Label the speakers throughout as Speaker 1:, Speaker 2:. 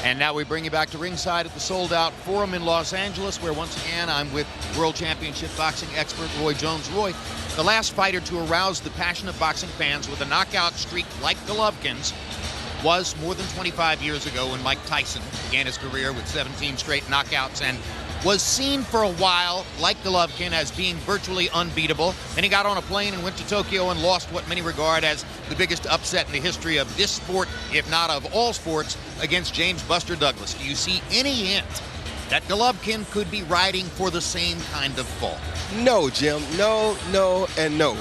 Speaker 1: And now we bring you back to ringside at the sold-out Forum in Los Angeles, where once again I'm with World Championship boxing expert Roy Jones. Roy, the last fighter to arouse the passion of boxing fans with a knockout streak like Golovkin's was more than 25 years ago when Mike Tyson began his career with 17 straight knockouts and was seen for a while, like Golovkin, as being virtually unbeatable. Then he got on a plane and went to Tokyo and lost what many regard as the biggest upset in the history of this sport, if not of all sports, against James Buster Douglas. Do you see any hint that Golovkin could be riding for the same kind of fall?
Speaker 2: No, Jim. No, no, and no.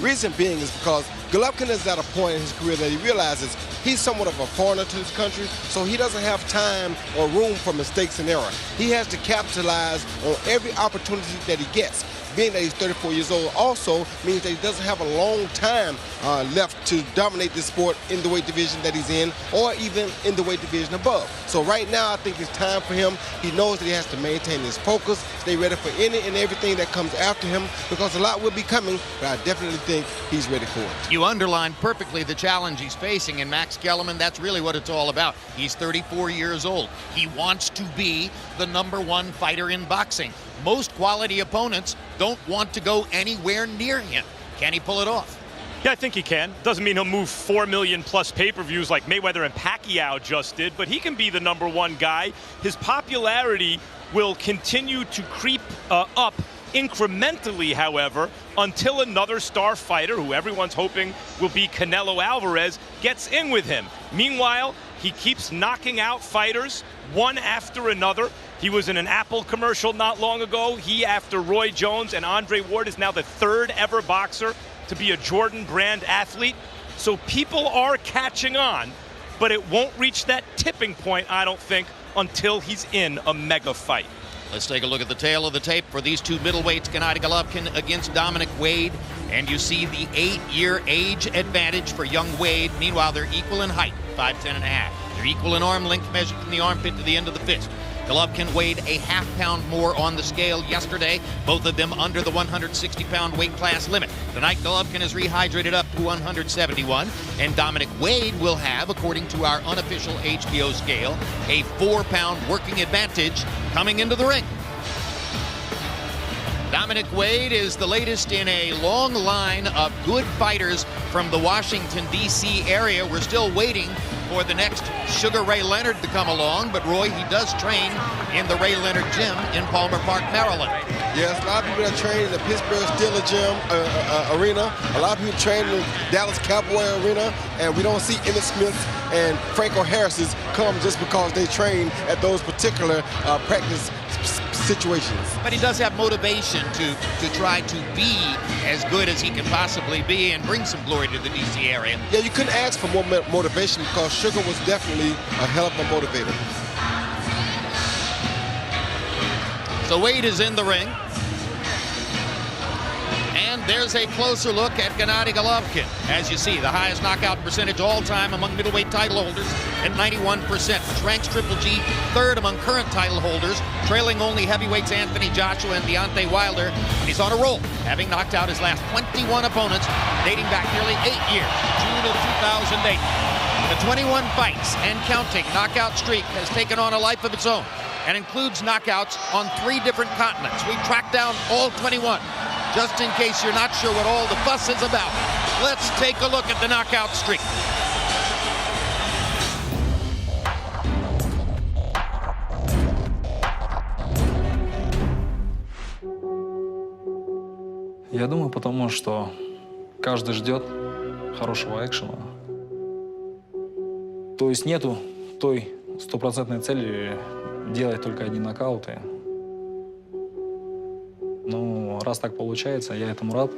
Speaker 2: Reason being is because Golovkin is at a point in his career that he realizes he's somewhat of a foreigner to this country, so he doesn't have time or room for mistakes and error. He has to capitalize on every opportunity that he gets. Being that he's 34 years old also means that he doesn't have a long time left to dominate this sport in the weight division that he's in, or even in the weight division above. So right now, I think it's time for him. He knows that he has to maintain his focus, stay ready for any and everything that comes after him, because a lot will be coming, but I definitely think he's ready for it.
Speaker 1: You underlined perfectly the challenge he's facing, and Max Kellerman, that's really what it's all about. He's 34 years old. He wants to be the #1 fighter in boxing. Most quality opponents don't want to go anywhere near him. Can he pull it off?
Speaker 3: Yeah, I think he can. Doesn't mean he'll move 4 million plus pay-per-views like Mayweather and Pacquiao just did, but he can be the #1 guy. His popularity will continue to creep up incrementally, however, until another star fighter, who everyone's hoping will be Canelo Alvarez, gets in with him. Meanwhile, he keeps knocking out fighters one after another. He was in an Apple commercial not long ago. He, after Roy Jones and Andre Ward, is now the 3rd ever boxer to be a Jordan brand athlete. So people are catching on, but it won't reach that tipping point, I don't think, until he's in a mega fight.
Speaker 1: Let's take a look at the tail of the tape for these two middleweights, Gennady Golovkin against Dominic Wade. And you see the 8-year age advantage for young Wade. Meanwhile, they're equal in height, 5'10½. They're equal in arm length measured from the armpit to the end of the fist. Golovkin weighed a half-pound more on the scale yesterday, both of them under the 160-pound weight class limit. Tonight, Golovkin is rehydrated up to 171, and Dominic Wade will have, according to our unofficial HBO scale, a 4-pound working advantage coming into the ring. Dominic Wade is the latest in a long line of good fighters from the Washington, D.C. area. We're still waiting for the next Sugar Ray Leonard to come along, but Roy, he does train in the Ray Leonard gym in Palmer Park, Maryland.
Speaker 2: Yes, a lot of people that train in the Pittsburgh Steelers gym arena. A lot of people train in the Dallas Cowboy arena, and we don't see Emmitt Smith and Franco Harris's come just because they train at those particular practice situations.
Speaker 1: But he does have motivation to try to be as good as he can possibly be and bring some glory to the D.C. area.
Speaker 2: Yeah, you couldn't ask for more motivation because Sugar was definitely a hell of a motivator.
Speaker 1: So Wade is in the ring. And there's a closer look at Gennady Golovkin. As you see, the highest knockout percentage all time among middleweight title holders at 91%, which ranks Triple G 3rd among current title holders, trailing only heavyweights Anthony Joshua and Deontay Wilder. And he's on a roll, having knocked out his last 21 opponents, dating back nearly 8 years, June of 2008. The 21 fights and counting knockout streak has taken on a life of its own and includes knockouts on 3 different continents. We've tracked down all 21. Just in case you're not sure what all the fuss is about, let's take a look at the knockout streak.
Speaker 4: Я думаю, потому что каждый ждет хорошего экшена. То есть нету той стопроцентной цели делать только одни нокауты. Ну, раз так получается, я этому рад.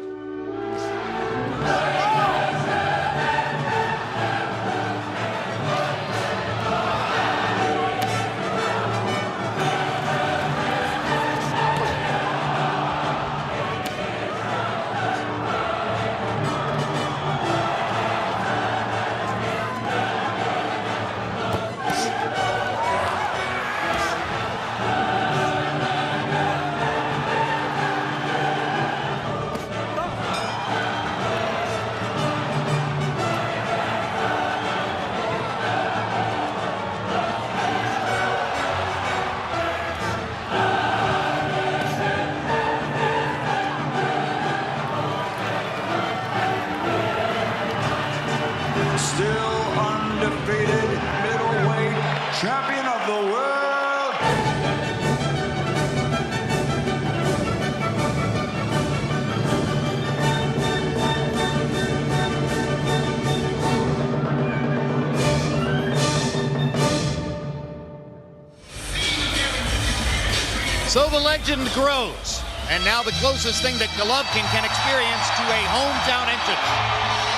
Speaker 1: So the legend grows, and now the closest thing that Golovkin can experience to a hometown entrance.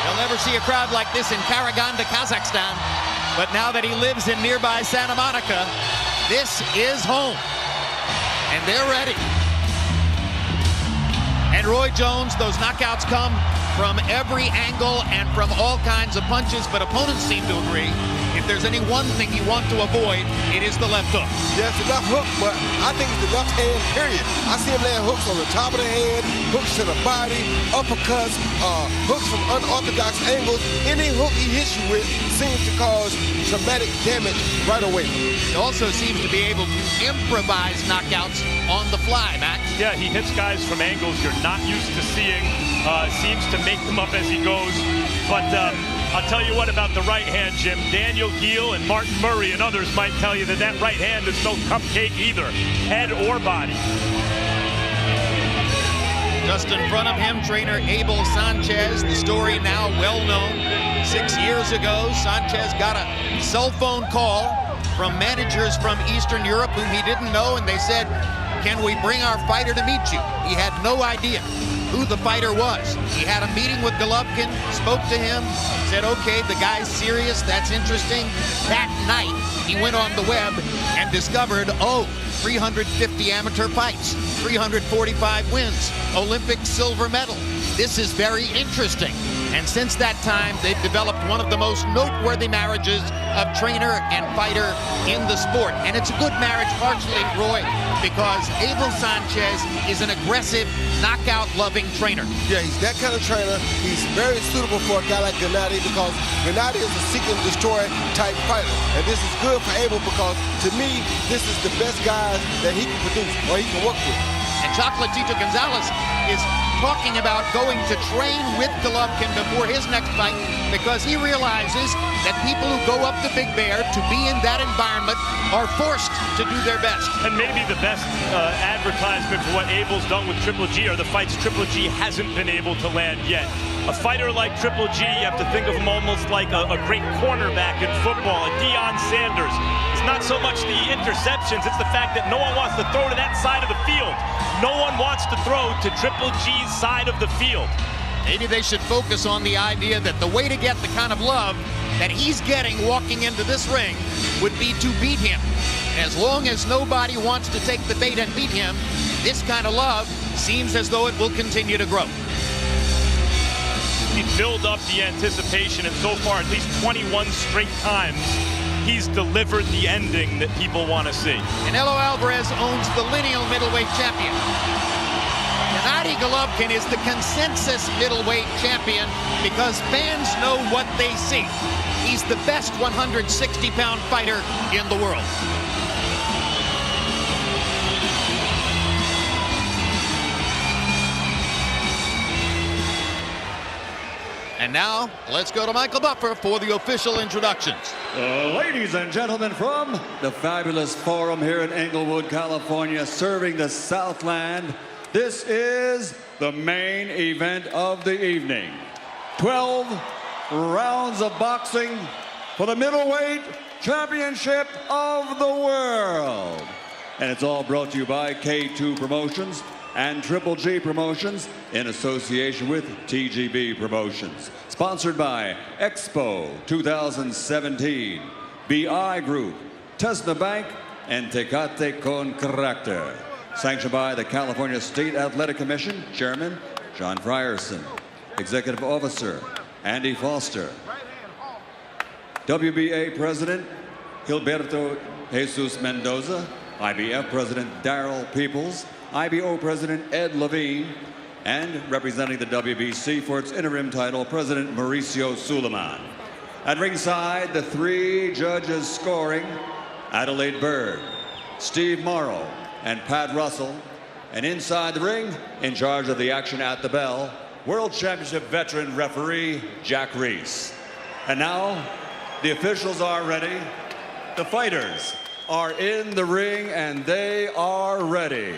Speaker 1: You'll never see a crowd like this in Karaganda, Kazakhstan, but now that he lives in nearby Santa Monica, this is home, and they're ready. And Roy Jones, those knockouts come from every angle and from all kinds of punches, but opponents seem to agree. If there's any one thing you want to avoid, it is the left hook.
Speaker 2: Yes, the left hook, but I think it's the left hand, period. I see him land hooks on the top of the head, hooks to the body, uppercuts, hooks from unorthodox angles. Any hook he hits you with seems to cause traumatic damage right away.
Speaker 1: He also seems to be able to improvise knockouts on the fly, Max.
Speaker 3: Yeah, he hits guys from angles you're not used to seeing. Seems to make them up as he goes. But I'll tell you what about the right hand, Jim. Daniel Geale and Martin Murray and others might tell you that that right hand is no cupcake either, head or body.
Speaker 1: Just in front of him, trainer Abel Sanchez. The story now well known. 6 years ago, Sanchez got a cell phone call from managers from Eastern Europe whom he didn't know, and they said, "Can we bring our fighter to meet you?" He had no idea who the fighter was. He had a meeting with Golovkin, spoke to him, said, okay, the guy's serious, that's interesting. That night, he went on the web and discovered, 350 amateur fights, 345 wins, Olympic silver medal. This is very interesting. And since that time, they've developed one of the most noteworthy marriages of trainer and fighter in the sport. And it's a good marriage, partially, Roy, because Abel Sanchez is an aggressive, knockout-loving trainer.
Speaker 2: Yeah, he's that kind of trainer. He's very suitable for a guy like Gennady because Gennady is a seek and destroy type fighter. And this is good for Abel because, to me, this is the best guys that he can produce or he can work with.
Speaker 1: And Chocolatito Gonzalez is talking about going to train with Golovkin before his next fight because he realizes that people who go up to Big Bear to be in that environment are forced to do their best.
Speaker 3: And maybe the best advertisement for what Abel's done with Triple G are the fights Triple G hasn't been able to land yet. A fighter like Triple G, you have to think of him almost like a great cornerback in football, a Deion Sanders. It's not so much the interceptions, it's the fact that no one wants to throw to that side of the field. No one wants to throw to Triple G's side of the field.
Speaker 1: Maybe they should focus on the idea that the way to get the kind of love that he's getting walking into this ring would be to beat him. As long as nobody wants to take the bait and beat him, this kind of love seems as though it will continue to grow.
Speaker 3: He built up the anticipation, and so far, at least 21 straight times, he's delivered the ending that people want to see.
Speaker 1: Canelo Alvarez owns the lineal middleweight champion. Gennady Golovkin is the consensus middleweight champion because fans know what they see. He's the best 160-pound fighter in the world. And now, let's go to Michael Buffer for the official introductions.
Speaker 5: Ladies and gentlemen, from the fabulous forum here in Inglewood, California, serving the Southland, this is the main event of the evening. 12 rounds of boxing for the middleweight championship of the world. And it's all brought to you by K2 Promotions and Triple G Promotions in association with TGB Promotions. Sponsored by Expo 2017, BI Group, Tesla Bank, and Tecate Con Caracter. Sanctioned by the California State Athletic Commission, Chairman John Frierson, Executive Officer Andy Foster, WBA President Gilberto Jesus Mendoza, IBF President Darrell Peoples, IBO President Ed Levine, and representing the WBC for its interim title, President Mauricio Suleiman. At ringside, the three judges scoring, Adelaide Bird, Steve Morrow, and Pat Russell. And inside the ring, in charge of the action at the bell, World Championship veteran referee Jack Reese. And now, the officials are ready. The fighters are in the ring, and they are ready.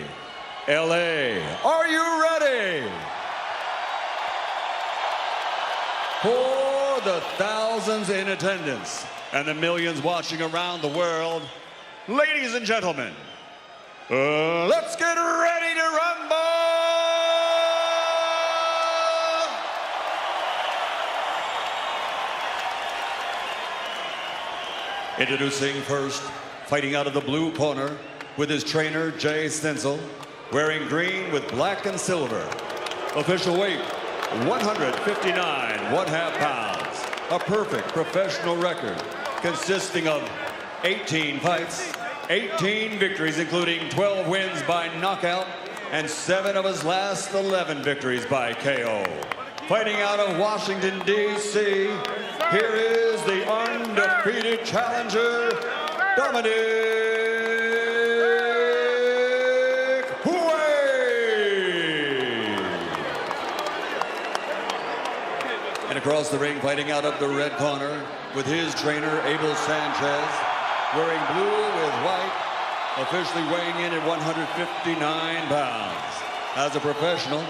Speaker 5: LA, are you ready? For the thousands in attendance and the millions watching around the world, ladies and gentlemen, Let's get ready to rumble! Introducing first, fighting out of the blue corner with his trainer Jay Stencil, wearing green with black and silver. Official weight, 159 1/2 pounds. A perfect professional record consisting of 18 fights, 18 victories, including 12 wins by knockout and 7 of his last 11 victories by KO. Fighting out of Washington, D.C., here is the undefeated challenger, Dominic Wade. And across the ring, fighting out of the red corner with his trainer, Abel Sanchez, wearing blue with white, officially weighing in at 159 pounds. As a professional,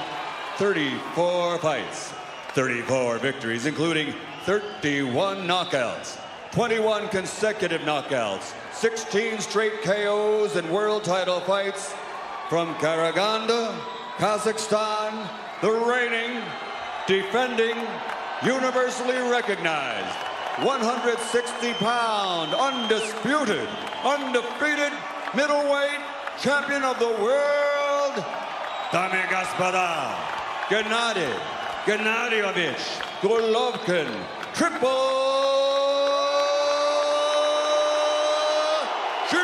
Speaker 5: 34 fights, 34 victories, including 31 knockouts, 21 consecutive knockouts, 16 straight KOs and world title fights from Karaganda, Kazakhstan, the reigning, defending, universally recognized 160-pound, undisputed, undefeated middleweight champion of the world, Dame Gospoda, Gennady Gennadievich Golovkin, Triple G.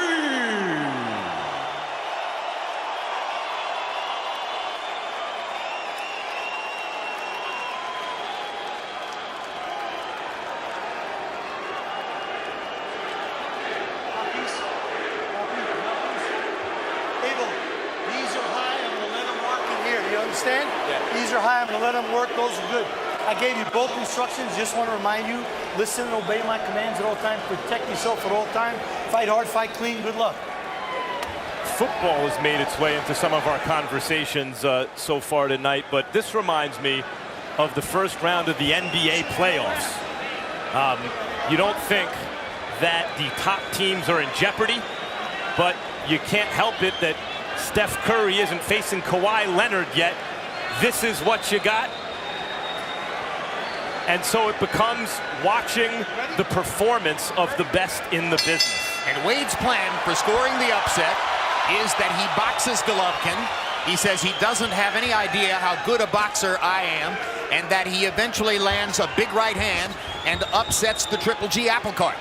Speaker 6: Understand? Yeah. These are high. I'm going to let them work. Those are good. I gave you both instructions. Just want to remind you, listen and obey my commands at all times. Protect yourself at all times. Fight hard, fight clean. Good luck.
Speaker 3: Football has made its way into some of our conversations so far tonight, but this reminds me of the first round of the NBA playoffs. You don't think that the top teams are in jeopardy, but you can't help it that Steph Curry isn't facing Kawhi Leonard yet. This is what you got. And so it becomes watching the performance of the best in the business.
Speaker 1: And Wade's plan for scoring the upset is that he boxes Golovkin. He says he doesn't have any idea how good a boxer I am, and that he eventually lands a big right hand and upsets the Triple G apple cart.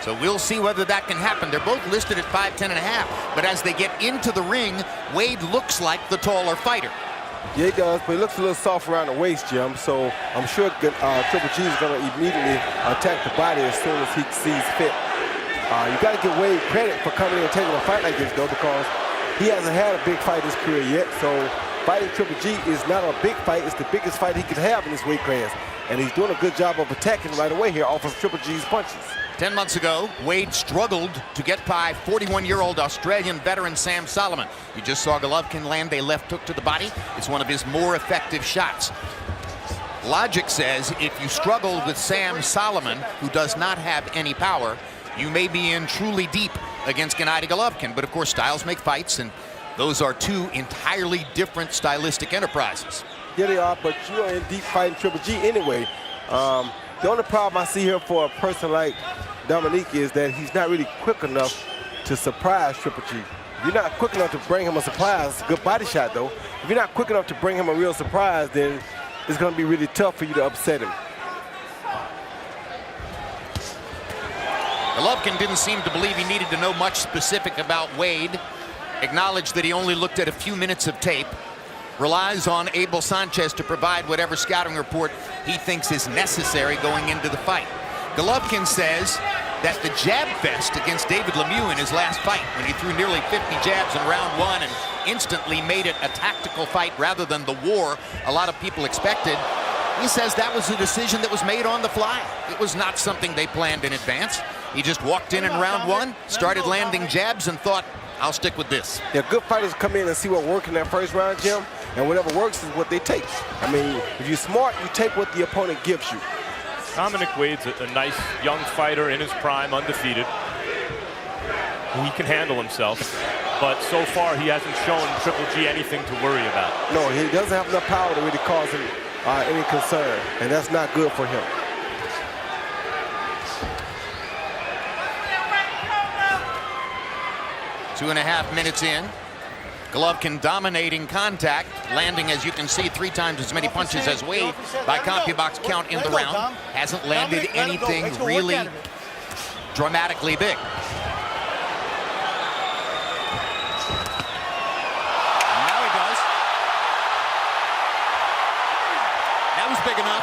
Speaker 1: So we'll see whether that can happen. They're both listed at 5'10½", but as they get into the ring, Wade looks like the taller fighter.
Speaker 2: Yeah, he does, but he looks a little soft around the waist, Jim, so I'm sure Triple G is going to immediately attack the body as soon as he sees fit. You got to give Wade credit for coming in and taking a fight like this, though, because he hasn't had a big fight in his career yet, so fighting Triple G is not a big fight. It's the biggest fight he could have in this weight class, and he's doing a good job of attacking right away here off of Triple G's punches.
Speaker 1: 10 months ago, Wade struggled to get by 41-year-old Australian veteran Sam Solomon. You just saw Golovkin land a left hook to the body. It's one of his more effective shots. Logic says if you struggle with Sam Solomon, who does not have any power, you may be in truly deep against Gennady Golovkin. But of course, styles make fights, and those are two entirely different stylistic enterprises.
Speaker 2: Yeah, they are, but you are in deep fighting Triple G anyway. The only problem I see here for a person like Dominique is that he's not really quick enough to surprise Triple G. If you're not quick enough to bring him a surprise, it's a good body shot though. If you're not quick enough to bring him a real surprise, then it's going to be really tough for you to upset him.
Speaker 1: Golovkin didn't seem to believe he needed to know much specific about Wade. Acknowledged that he only looked at a few minutes of tape. Relies on Abel Sanchez to provide whatever scouting report he thinks is necessary going into the fight. Golovkin says that the jab fest against David Lemieux in his last fight, when he threw nearly 50 jabs in round one and instantly made it a tactical fight rather than the war a lot of people expected, he says that was a decision that was made on the fly. It was not something they planned in advance. He just walked in round one, started landing jabs, and thought, I'll stick with this.
Speaker 2: Yeah, good fighters come in and see what worked in that first round, Jim, and whatever works is what they take. I mean, if you're smart, you take what the opponent gives you.
Speaker 3: Dominic Wade's a nice young fighter in his prime, undefeated. He can handle himself. but so far he hasn't shown Triple G anything to worry about.
Speaker 2: No, he doesn't have enough power to really cause him any concern, and that's not good for him.
Speaker 1: Two and a half minutes in. Golovkin dominating contact, landing, as you can see, 3 times as many punches as Wade by CompuBox count in the round. Hasn't landed anything really dramatically big. Now he does. That was big enough.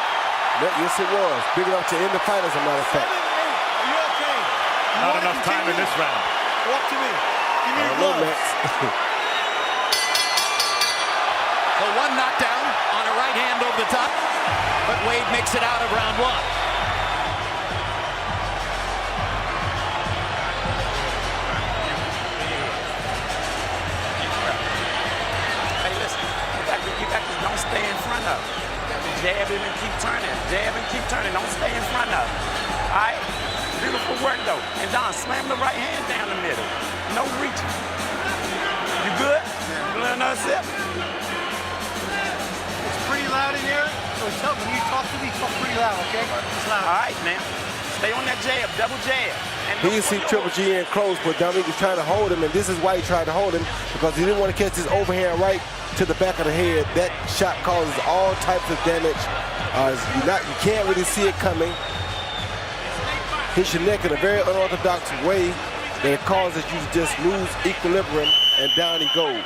Speaker 2: Yes, it was. Big enough to end the fight, as a matter of fact.
Speaker 6: Are you okay?
Speaker 3: Not enough time in this round.
Speaker 6: Walk to me. Give me your gloves.
Speaker 1: So one knockdown on a right hand over the top, but Wade makes it out of round 1.
Speaker 7: Hey, listen, you got to don't stay in front of him. Jab him and keep turning. Jab and keep turning. Don't stay in front of him. All right? Beautiful work, though. And Don, slam the right hand down the middle. No reaching. You good? You learn another sip?
Speaker 6: Pretty loud in here, so tell when you talk to me, talk pretty loud, okay? It's loud.
Speaker 7: All right, now. Stay on that jab, double jab. And
Speaker 2: He can see Triple G in close, but Dominic is trying to hold him, and this is why he tried to hold him, because he didn't want to catch his overhand right to the back of the head. That shot causes all types of damage. You can't really see it coming. Hits your neck in a very unorthodox way that it causes you to just lose equilibrium, and down he goes.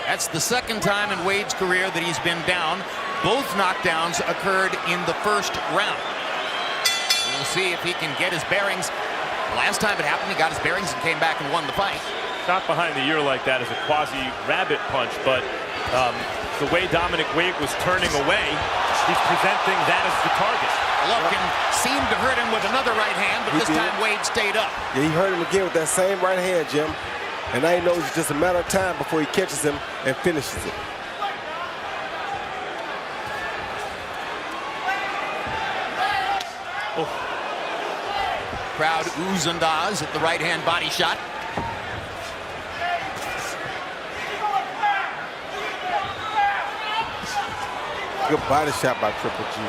Speaker 1: That's the second time in Wade's career that he's been down. Both knockdowns occurred in the first round. We'll see if he can get his bearings. Last time it happened, he got his bearings and came back and won the fight.
Speaker 3: Shot behind the ear like that is a quasi-rabbit punch, but the way Dominic Wade was turning away, he's presenting that as the target.
Speaker 1: Golovkin seemed to hurt him with another right hand, but this time Wade stayed up.
Speaker 2: Yeah, he hurt him again with that same right hand, Jim. And now he knows it's just a matter of time before he catches him and finishes it.
Speaker 1: Oh. Crowd oohs and ahs at the right hand body shot.
Speaker 2: Good body shot by Triple G.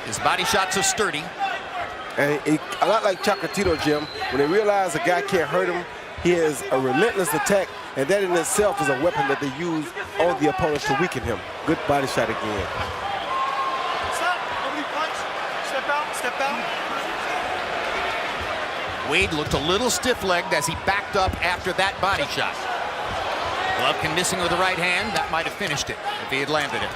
Speaker 1: His body shots are sturdy.
Speaker 2: And a lot like Chocolatito, Jim, when they realize a guy can't hurt him, he has a relentless attack, and that in itself is a weapon that they use on the opponent to weaken him. Good body shot again.
Speaker 6: Stop. Nobody punch. Step out. Step out.
Speaker 1: Wade looked a little stiff-legged as he backed up after that body shot. Golovkin missing with the right hand. That might have finished it if he had landed it.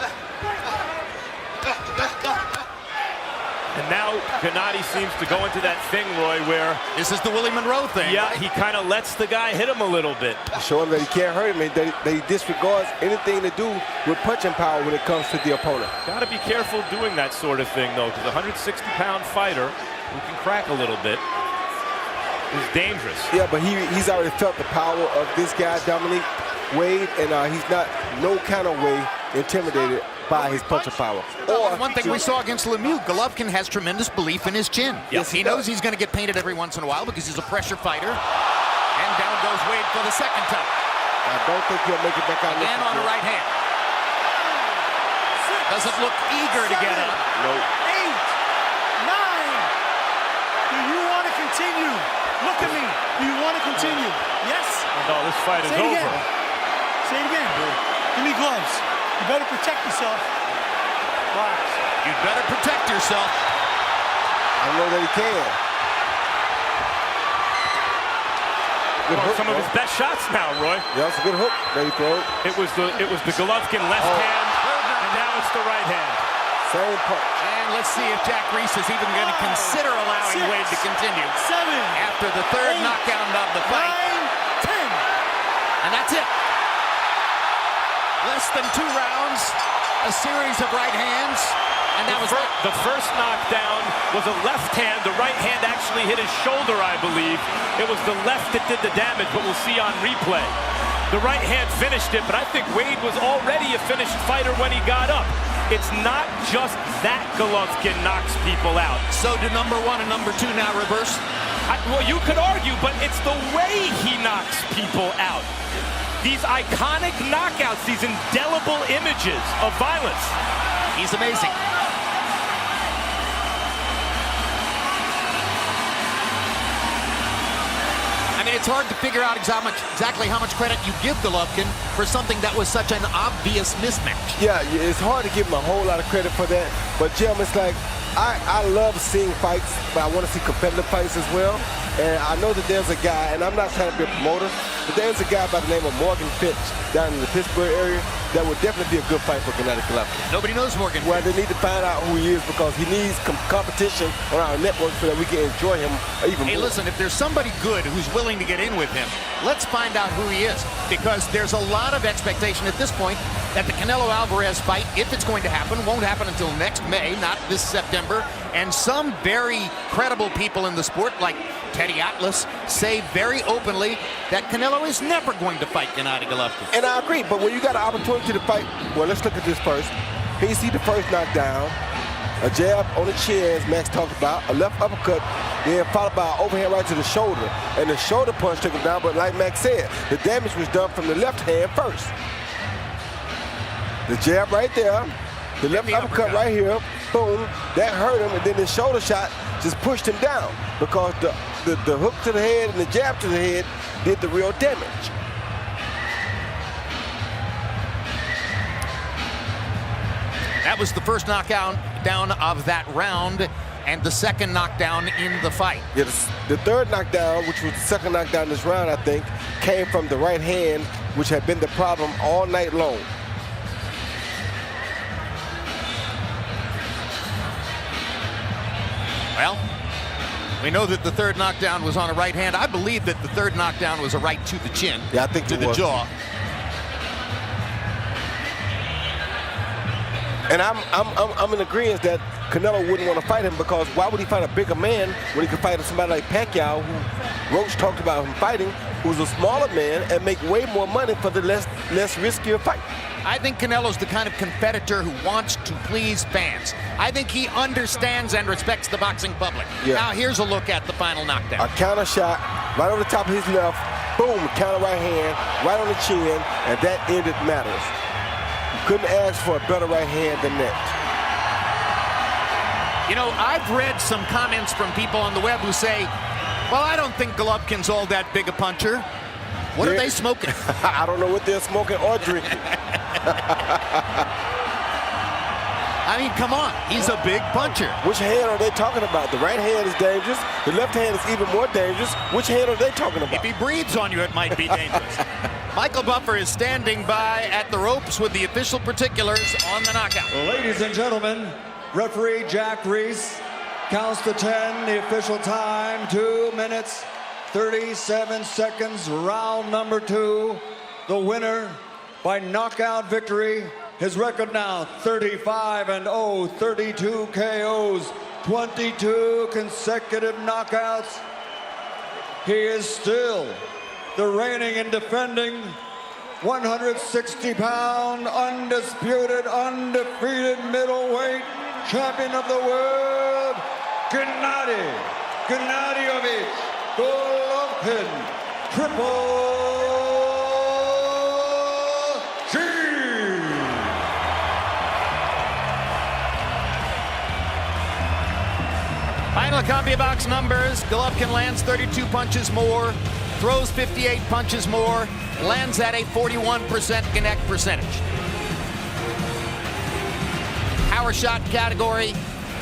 Speaker 3: And now Gennady seems to go into that thing, Roy, where...
Speaker 1: This is the Willie Monroe thing.
Speaker 3: Yeah, he kind of lets the guy hit him a little bit.
Speaker 2: Show him that he can't hurt him, and that he disregards anything to do with punching power when it comes to the opponent.
Speaker 3: Got to be careful doing that sort of thing, though, because a 160-pound fighter who can crack a little bit is dangerous.
Speaker 2: Yeah, but he's already felt the power of this guy, Dominic Wade, and he's not no kind of way intimidated by his punching power.
Speaker 1: Or one thing we saw against Lemieux, Golovkin has tremendous belief in his chin.
Speaker 2: Yes,
Speaker 1: he knows he's going to get painted every once in a while because he's a pressure fighter. And down goes Wade for the second time.
Speaker 2: I don't think he'll make it back out.
Speaker 1: Again on the right hand. Doesn't look eager to get up.
Speaker 2: No.
Speaker 6: 8, 9. Do you want to continue? Look at me. Do you want to continue? Yes?
Speaker 3: No, this fight is
Speaker 6: Say it
Speaker 3: over.
Speaker 6: again. Say it again. Give me gloves. You better protect yourself. Relax.
Speaker 1: You better protect yourself.
Speaker 2: I know that he can. Good hook,
Speaker 3: Some of his best shots now, Roy.
Speaker 2: Yeah, that's a good hook that he throws.
Speaker 3: It was the Golovkin left hand, and now it's the right hand.
Speaker 2: Same punch.
Speaker 1: And let's see if Jack Reese is even going to consider allowing
Speaker 6: 6,
Speaker 1: Wade to continue
Speaker 6: 7.
Speaker 1: after the third
Speaker 6: 8,
Speaker 1: knockdown of the fight.
Speaker 6: 9, 10.
Speaker 1: And that's it. Less than 2 rounds, a series of right hands, and that was
Speaker 3: The first knockdown was a left hand. The right hand actually hit his shoulder, I believe. It was the left that did the damage, but we'll see on replay. The right hand finished it, but I think Wade was already a finished fighter when he got up. It's not just that Golovkin knocks people out.
Speaker 1: So do number 1 and number 2 now reverse?
Speaker 3: Well, you could argue, but it's the way he knocks people out. These iconic knockouts, these indelible images of violence.
Speaker 1: He's amazing. I mean, it's hard to figure out exactly how much credit you give Golovkin for something that was such an obvious mismatch.
Speaker 2: Yeah, it's hard to give him a whole lot of credit for that. But, Jim, it's like, I love seeing fights, but I want to see competitive fights as well. And I know that there's a guy, and I'm not trying to be a promoter, but there's a guy by the name of Morgan Fitch down in the Pittsburgh area that would definitely be a good fight for Gennady Golovkin.
Speaker 1: Nobody knows Morgan.
Speaker 2: Well, they need to find out who he is because he needs competition on our network so that we can enjoy him even more.
Speaker 1: Hey, listen, if there's somebody good who's willing to get in with him, let's find out who he is, because there's a lot of expectation at this point that the Canelo-Alvarez fight, if it's going to happen, won't happen until next May, not this September. And some very credible people in the sport, like Teddy Atlas, say very openly that Canelo is never going to fight Gennady Golovkin.
Speaker 2: And I agree, but when you got an opportunity to fight, well, let's look at this first. Here you see the first knockdown, a jab on the chin, as Max talked about, a left uppercut, then followed by an overhand right to the shoulder. And the shoulder punch took him down, but like Max said, the damage was done from the left hand first. The jab right there, the left uppercut right here, boom, that hurt him, and then the shoulder shot just pushed him down because the hook to the head and the jab to the head did the real damage.
Speaker 1: That was the first knockdown of that round and the second knockdown in the fight.
Speaker 2: Yeah, the third knockdown, which was the second knockdown in this round, I think, came from the right hand, which had been the problem all night long.
Speaker 1: Well, we know that the third knockdown was on a right hand. I believe that the third knockdown was a right to the chin.
Speaker 2: Yeah, I think
Speaker 1: to the jaw.
Speaker 2: And I'm in agreement that Canelo wouldn't want to fight him because why would he fight a bigger man when he could fight somebody like Pacquiao, who Roach talked about him fighting, who's a smaller man and make way more money for the less riskier fight.
Speaker 1: I think Canelo's the kind of competitor who wants to please fans. I think he understands and respects the boxing public.
Speaker 2: Yeah.
Speaker 1: Now here's a look at the final knockdown.
Speaker 2: A counter shot right over the top of his left, boom, counter right hand, right on the chin, and that ended matters. You couldn't ask for a better right hand than that.
Speaker 1: You know, I've read some comments from people on the web who say, well, I don't think Golovkin's all that big a puncher. What are they smoking?
Speaker 2: I don't know what they're smoking or drinking.
Speaker 1: I mean, come on. He's a big puncher.
Speaker 2: Which hand are they talking about? The right hand is dangerous. The left hand is even more dangerous. Which hand are they talking about?
Speaker 1: If he breathes on you, it might be dangerous. Michael Buffer is standing by at the ropes with the official particulars on the knockout.
Speaker 5: Ladies and gentlemen, referee Jack Reese counts to 10. The official time, 2 minutes, 37 seconds, round number 2. The winner by knockout victory. His record now 35-0, 32 KOs, 22 consecutive knockouts. He is still the reigning and defending 160-pound, undisputed, undefeated middleweight champion of the world, Gennady Golovkin, Triple G.
Speaker 1: Final CompuBox numbers. Golovkin lands 32 punches more, throws 58 punches more, lands at a 41% connect percentage. Power shot category,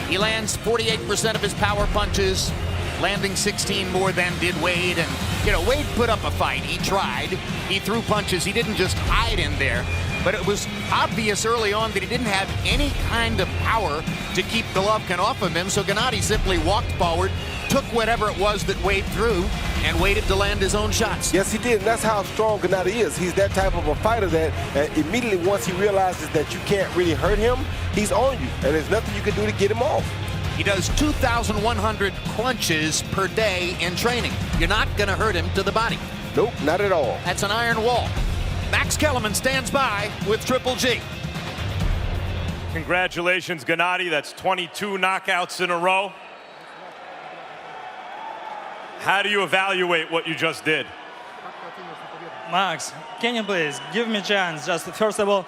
Speaker 1: he lands 48% of his power punches, landing 16 more than did Wade. And, you know, Wade put up a fight. He tried. He threw punches. He didn't just hide in there. But it was obvious early on that he didn't have any kind of power to keep Golovkin off of him. So Gennady simply walked forward, took whatever it was that Wade threw, and waited to land his own shots.
Speaker 2: Yes, he did. And that's how strong Gennady is. He's that type of a fighter that immediately once he realizes that you can't really hurt him, he's on you. And there's nothing you can do to get him off.
Speaker 1: He does 2,100 crunches per day in training. You're not going to hurt him to the body.
Speaker 2: Nope, not at all.
Speaker 1: That's an iron wall. Max Kellerman stands by with Triple G.
Speaker 3: Congratulations, Gennady. That's 22 knockouts in a row. How do you evaluate what you just did?
Speaker 8: Max, can you please give me a chance? Just first of all,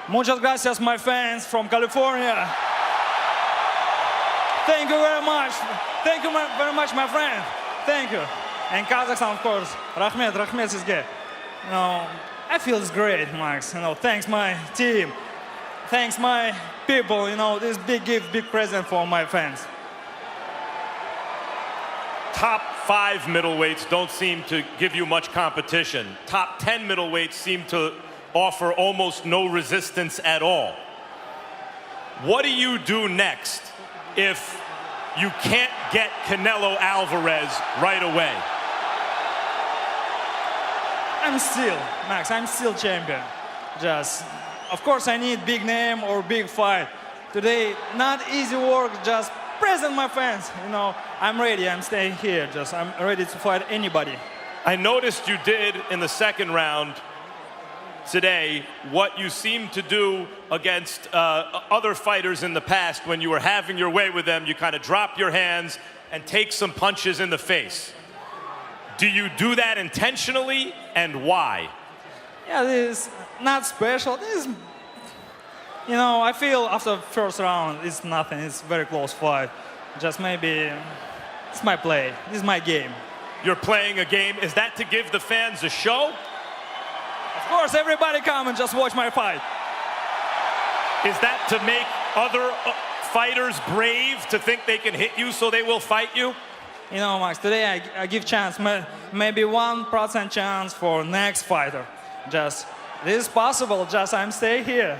Speaker 8: muchas gracias, my fans from California. Thank you very much. Thank you very much, my friend. Thank you. And Kazakhstan, of course. Rahmet sizge. You know, I feel it's great, Max. You know, thanks my team. Thanks my people. You know, this big gift, big present for my fans.
Speaker 3: Top 5 middleweights don't seem to give you much competition. Top 10 middleweights seem to offer almost no resistance at all. What do you do next if you can't get Canelo Alvarez right away?
Speaker 8: Max, I'm still champion. Just, of course, I need big name or big fight. Today, not easy work, just present my fans. You know, I'm ready, I'm staying here. Just, I'm ready to fight anybody.
Speaker 3: I noticed you did in the second round today what you seemed to do against other fighters in the past when you were having your way with them. You kind of drop your hands and take some punches in the face. Do you do that intentionally, and why?
Speaker 8: Yeah, this is not special. This is, you know, I feel after first round, it's nothing. It's a very close fight. Just maybe it's my play. This is my game.
Speaker 3: You're playing a game. Is that to give the fans a show?
Speaker 8: Of course, everybody come and just watch my fight.
Speaker 3: Is that to make other fighters brave to think they can hit you so they will fight you?
Speaker 8: You know, Max, today I give chance, maybe 1% chance for next fighter. Just, this is possible, just I'm stay here.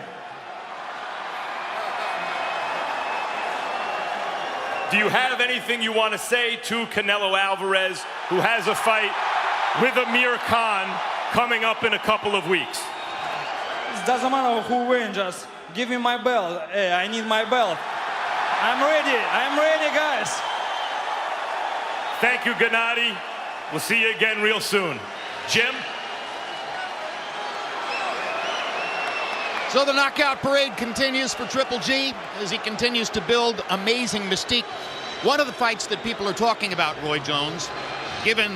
Speaker 3: Do you have anything you want to say to Canelo Alvarez, who has a fight with Amir Khan coming up in a couple of weeks?
Speaker 8: It doesn't matter who wins, just give me my belt. Hey, I need my belt. I'm ready, guys.
Speaker 3: Thank you, Gennady. We'll see you again real soon. Jim?
Speaker 1: So the knockout parade continues for Triple G as he continues to build amazing mystique. One of the fights that people are talking about, Roy Jones, given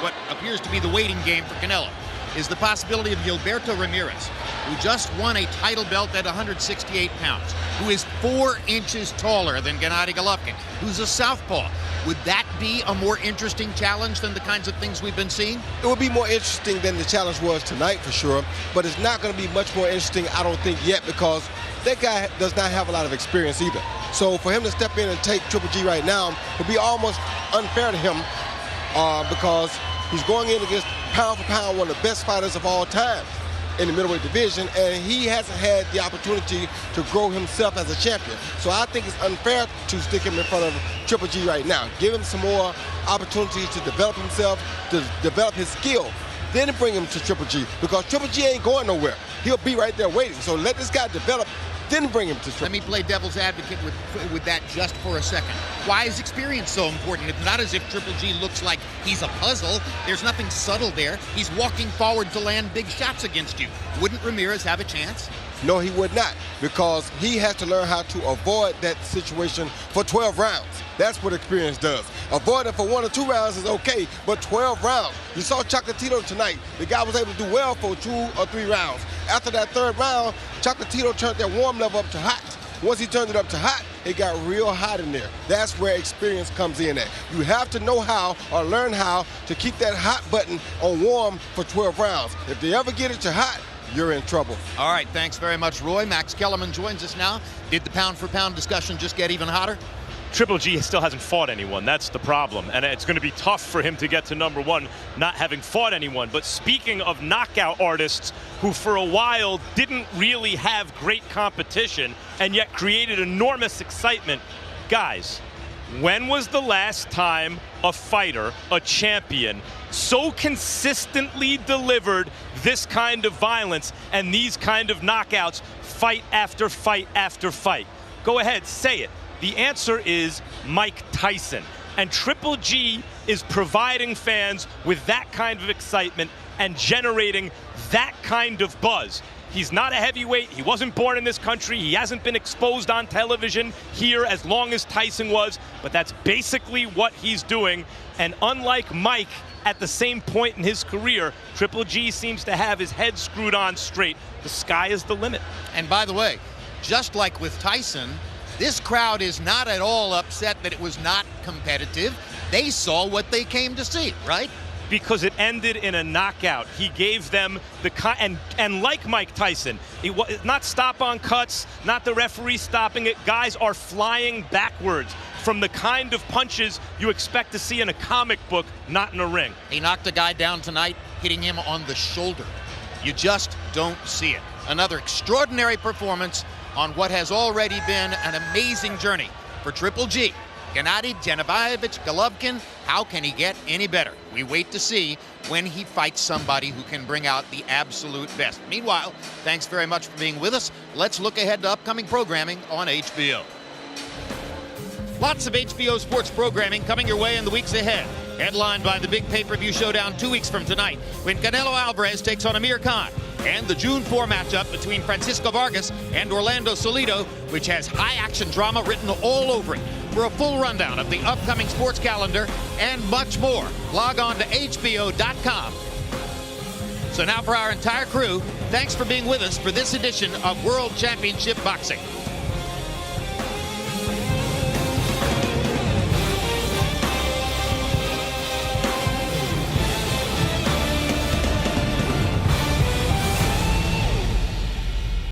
Speaker 1: what appears to be the waiting game for Canelo, is the possibility of Gilberto Ramirez, who just won a title belt at 168 pounds, who is 4 inches taller than Gennady Golovkin, who's a southpaw. Would that be a more interesting challenge than the kinds of things we've been seeing?
Speaker 2: It would be more interesting than the challenge was tonight for sure, but it's not going to be much more interesting, I don't think, yet, because that guy does not have a lot of experience either. So for him to step in and take Triple G right now would be almost unfair to him because he's going in against pound for pound one of the best fighters of all time in the middleweight division, and he hasn't had the opportunity to grow himself as a champion. So I think it's unfair to stick him in front of Triple G right now. Give him some more opportunities to develop himself, to develop his skill, then bring him to Triple G, because Triple G ain't going nowhere. He'll be right there waiting. So let this guy develop, then bring him to Triple G.
Speaker 1: Let me play devil's advocate with that just for a second. Why is experience so important? It's not as if Triple G looks like he's a puzzle. There's nothing subtle there. He's walking forward to land big shots against you. Wouldn't Ramirez have a chance?
Speaker 2: No, he would not, because he has to learn how to avoid that situation for 12 rounds. That's what experience does. Avoiding for 1 or 2 rounds is okay, but 12 rounds. You saw Chocolatito tonight. The guy was able to do well for 2 or 3 rounds. After that 3rd round, Chocolatito turned that warm level up to hot. Once he turned it up to hot, it got real hot in there. That's where experience comes in at. You have to know how or learn how to keep that hot button on warm for 12 rounds. If they ever get it to hot, you're in trouble.
Speaker 1: All right, thanks very much, Roy. Max Kellerman joins us now. Did the pound-for-pound discussion just get even hotter?
Speaker 3: Triple G still hasn't fought anyone. That's the problem. And it's going to be tough for him to get to #1, not having fought anyone. But speaking of knockout artists who for a while didn't really have great competition and yet created enormous excitement, guys, when was the last time a fighter, a champion, so consistently delivered this kind of violence and these kind of knockouts fight after fight after fight? Go ahead, say it. The answer is Mike Tyson. And Triple G is providing fans with that kind of excitement and generating that kind of buzz. He's not a heavyweight. He wasn't born in this country. He hasn't been exposed on television here as long as Tyson was, but that's basically what he's doing. And unlike Mike, at the same point in his career, Triple G seems to have his head screwed on straight. The sky is the limit.
Speaker 1: And by the way, just like with Tyson, this crowd is not at all upset that it was not competitive. They saw what they came to see, right?
Speaker 3: Because it ended in a knockout. He gave them the and like Mike Tyson, it was not stop on cuts, not the referee stopping it. Guys are flying backwards from the kind of punches you expect to see in a comic book, not in a ring.
Speaker 1: He knocked a guy down tonight, hitting him on the shoulder. You just don't see it. Another extraordinary performance on what has already been an amazing journey for Triple G. Gennady Golovkin, how can he get any better? We wait to see when he fights somebody who can bring out the absolute best. Meanwhile, thanks very much for being with us. Let's look ahead to upcoming programming on HBO. Lots of HBO sports programming coming your way in the weeks ahead. Headlined by the big pay-per-view showdown 2 weeks from tonight when Canelo Alvarez takes on Amir Khan, and the June 4 matchup between Francisco Vargas and Orlando Salido, which has high-action drama written all over it. For a full rundown of the upcoming sports calendar and much more, log on to HBO.com. So now for our entire crew, thanks for being with us for this edition of World Championship Boxing.